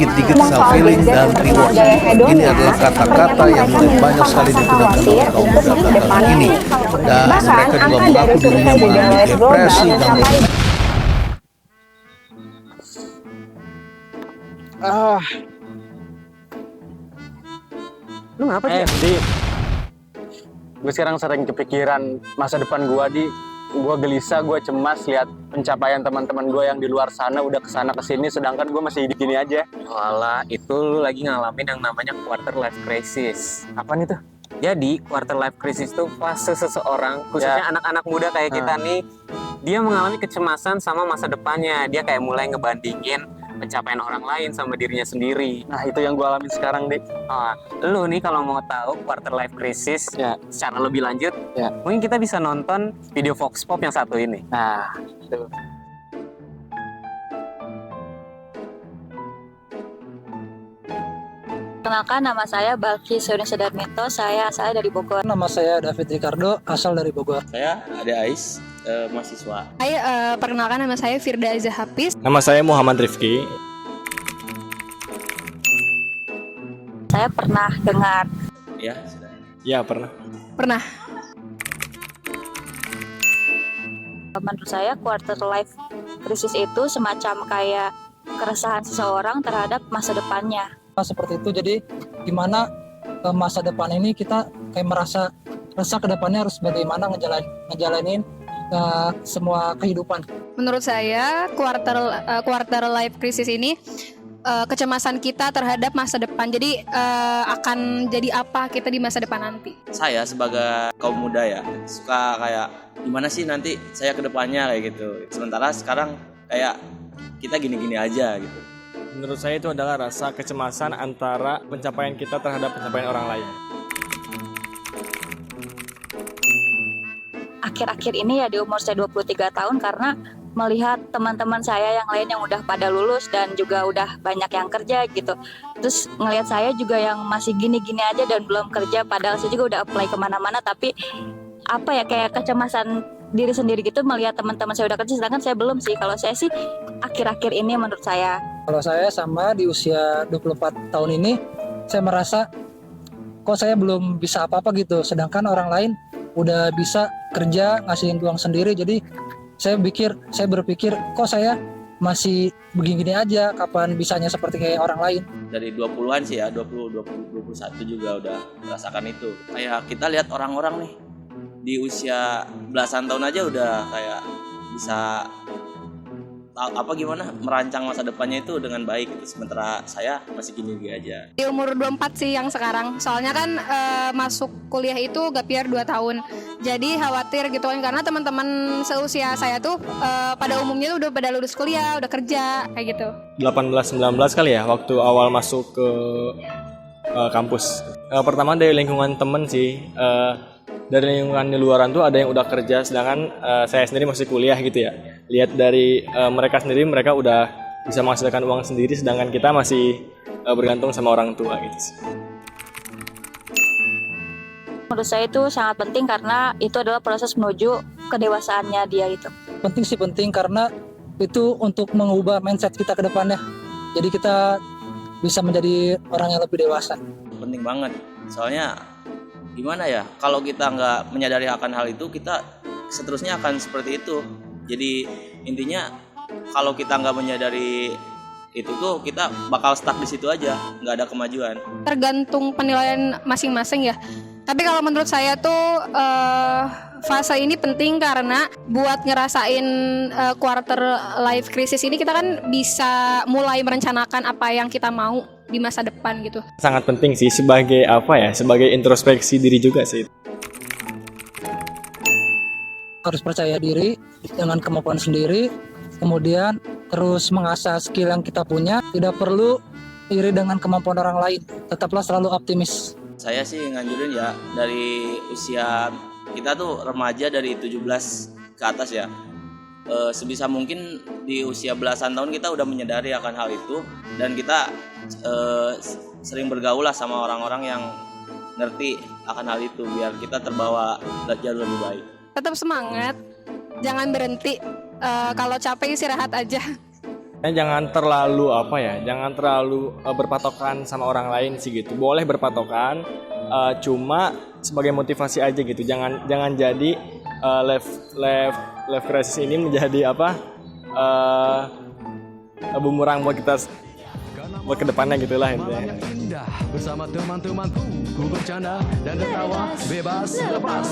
dikit-dikit self healing dan reward. Ini adalah kata-kata yang mulai banyak sekali digunakan oleh kaum muda belakangan ini. Dan mereka juga mengaku dirinya mengalami depresi dan Lu ngapa sih? Gue sekarang sering kepikiran masa depan gue gelisah, gue cemas lihat pencapaian teman-teman gue yang di luar sana udah kesana kesini, sedangkan gue masih di sini aja. Walah, itu lu lagi ngalamin yang namanya quarter life crisis. Apaan itu? Jadi quarter life crisis itu fase seseorang, khususnya anak-anak muda kayak kita nih, dia mengalami kecemasan sama masa depannya. Dia kayak mulai ngebandingin pencapaian orang lain sama dirinya sendiri. Nah, itu yang gue alami sekarang, Dik. Lu nih kalau mau tahu quarter life crisis secara lebih lanjut, mungkin kita bisa nonton video Vox Pop yang satu ini. Nah, itu. Kenalkan, nama saya Balki Suri Sudarmito, saya asal dari Bogor. Nama saya David Ricardo, asal dari Bogor. Saya Ade Ais, mahasiswa. Hai, perkenalkan nama saya Firda Azahapis. Nama saya Muhammad Rifki. Saya pernah dengar. Ya, sudah. Ya, pernah. Pernah. Menurut saya quarter life crisis itu semacam kayak keresahan seseorang terhadap masa depannya. Seperti itu, jadi gimana masa depan ini kita kayak merasa resah ke depannya harus bagaimana ngejalanin semua kehidupan. Menurut saya quarter life crisis ini kecemasan kita terhadap masa depan. Jadi akan jadi apa kita di masa depan nanti. Saya sebagai kaum muda ya, suka kayak gimana sih nanti saya ke depannya kayak gitu. Sementara sekarang kayak kita gini-gini aja gitu. Menurut saya itu adalah rasa kecemasan antara pencapaian kita terhadap pencapaian orang lain. Akhir-akhir ini ya di umur saya 23 tahun karena melihat teman-teman saya yang lain yang udah pada lulus dan juga udah banyak yang kerja gitu. Terus ngelihat saya juga yang masih gini-gini aja dan belum kerja, padahal saya juga udah apply kemana-mana, tapi apa ya, kayak kecemasan diri sendiri gitu melihat teman-teman saya udah kerja sedangkan saya belum sih. Kalau saya sih akhir-akhir ini menurut saya. Kalau saya sama di usia 24 tahun ini, saya merasa kok saya belum bisa apa-apa gitu, sedangkan orang lain udah bisa kerja ngasihin uang sendiri. Jadi saya berpikir kok saya masih begini aja, kapan bisanya seperti kayak orang lain. Dari 20-an sih ya, 20, 21 juga udah merasakan itu. Kayak kita lihat orang-orang nih di usia belasan tahun aja udah kayak bisa gimana merancang masa depannya itu dengan baik gitu. Sementara saya masih gini-gini aja. Di umur 24 sih yang sekarang. Soalnya kan masuk kuliah itu gap year 2 tahun. Jadi khawatir gitu kan, karena teman-teman seusia saya tuh pada umumnya udah pada lulus kuliah, udah kerja kayak gitu. 18-19 kali ya waktu awal masuk ke kampus. Pertama dari lingkungan temen sih. Dari lingkungan di luaran tuh ada yang udah kerja, sedangkan saya sendiri masih kuliah gitu ya. Lihat dari mereka sendiri, mereka udah bisa menghasilkan uang sendiri, sedangkan kita masih bergantung sama orang tua gitu sih. Menurut saya itu sangat penting karena itu adalah proses menuju kedewasaannya dia itu. Penting karena itu untuk mengubah mindset kita ke depannya. Jadi kita bisa menjadi orang yang lebih dewasa. Penting banget, soalnya gimana ya, kalau kita nggak menyadari akan hal itu, kita seterusnya akan seperti itu. Jadi intinya kalau kita nggak menyadari itu tuh kita bakal stuck di situ aja, nggak ada kemajuan. Tergantung penilaian masing-masing ya. Tapi kalau menurut saya tuh fase ini penting karena buat ngerasain quarter life crisis ini kita kan bisa mulai merencanakan apa yang kita mau di masa depan gitu. Sangat penting sih sebagai sebagai introspeksi diri juga sih. Harus percaya diri dengan kemampuan sendiri, kemudian terus mengasah skill yang kita punya, tidak perlu iri dengan kemampuan orang lain. Tetaplah selalu optimis. Saya sih nganjurin ya, dari usia kita tuh remaja dari 17 ke atas ya, sebisa mungkin di usia belasan tahun kita udah menyadari akan hal itu, dan kita sering bergaul lah sama orang-orang yang ngerti akan hal itu biar kita terbawa jauh lebih baik. Tetap semangat, jangan berhenti. Kalau capek istirahat aja. Jangan terlalu jangan terlalu berpatokan sama orang lain sih gitu. Boleh berpatokan, cuma sebagai motivasi aja gitu. Jangan jadi life crisis ini menjadi bumerang buat kita buat kedepannya gitulah intinya. Indah bersama teman-temanku, ku bercanda dan tertawa bebas lepas.